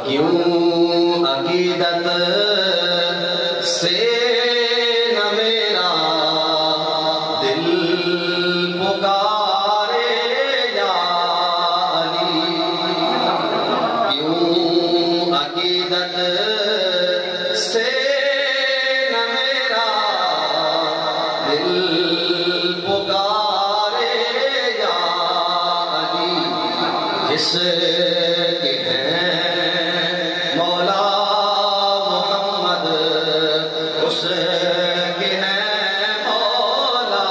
کیوں عقیدت سے نہ میرا دل پکارے یا علی، کیوں عقیدت سے نہ میرا دل پکارے یا علی، جس کے ہیں مولا محمد اس کے ہیں مولا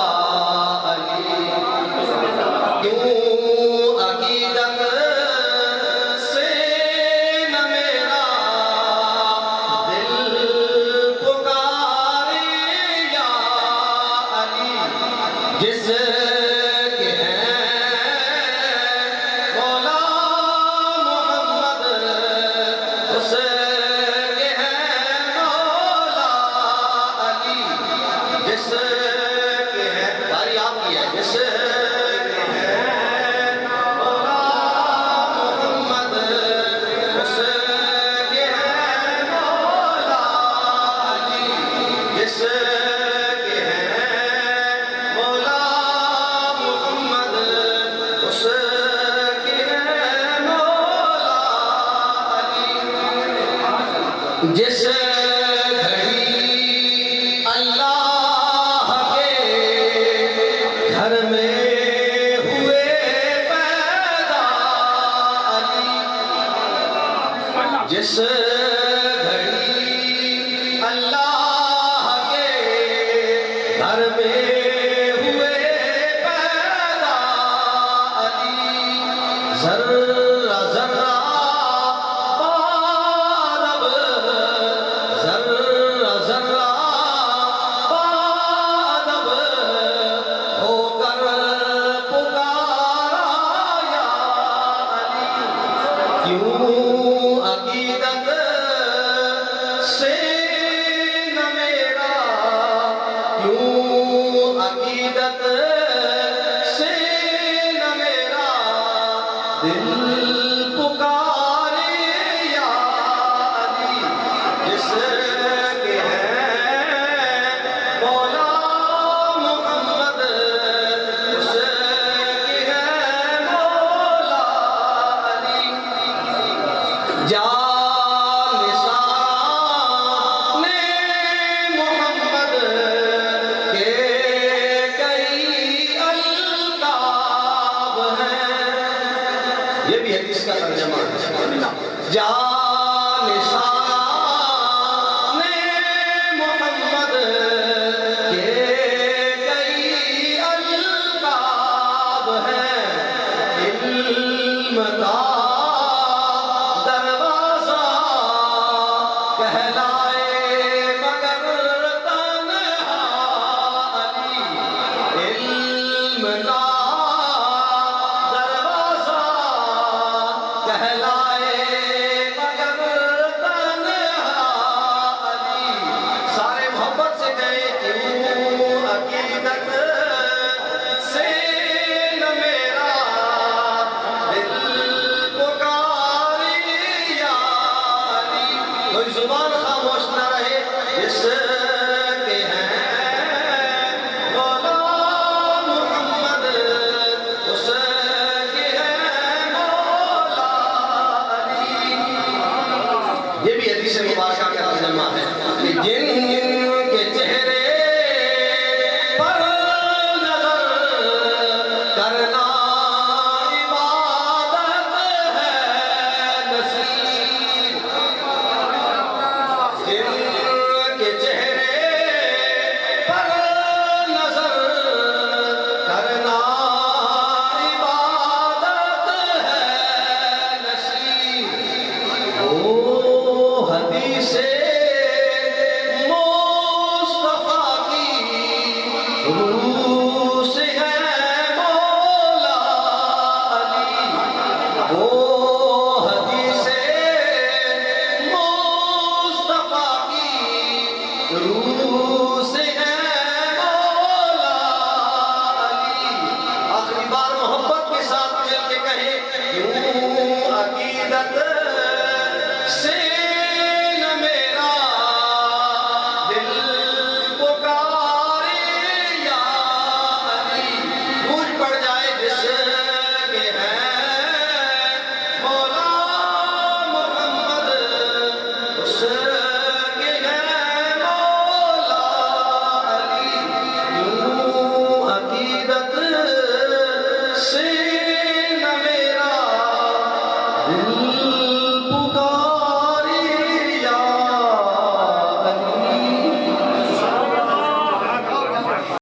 علی، کیوں عقیدت سے نہ میرا دل پکارے یا علی، جس کے ہیں مولا محمد اس کے ہیں مولا علی، جس کے ہیں باری آپ کی ہے، جس کے ہیں مولا محمد اس کے ہیں مولا علی، جس کے ہیں مولا محمد اس کے ہیں مولا علی، جس گھڑی اللہ کے گھر میں ہوئے پیدا علی، جس گھڑی اللہ کے گھر میں ہوئے پیدا علی، ذرہ ذرہ پالب، ذرہ ذرہ پالب ہو کر پکارا یا علی، کیوں عقیدت سے نہ میرا، کیوں عقیدت سے نہ میرا دل پکارے یا علی، جس کے ہیں مولا محمد اس کے ہیں مولا علی، جانثار نے محمد کے کئی القاب ہیں، یہ بھی حدیث کا ترجمہ ہے، جانثار نے محمد کے کئی القاب ہیں، علم کا دروازہ کہلائے مگر تنہا علی، علم کا دروازہ کہلائے مگر تنہا علی، سارے محبت سے گئے کیوں عقیدت سے نہ میرا دل پکارے یا علی، کوئی زبان خاموش نہ رہے، جس کے ہیں مولا محمد اس کے ہیں مولا علی، یہ بھی حدیث مبارکہ کا ترجمہ ہے کہ جن کے چہرے پر نظر کرنا عبادت ہے نصیب، جن کے چہرے پر نظر کرنا عبادت ہے نصیب، وہ حدیث سے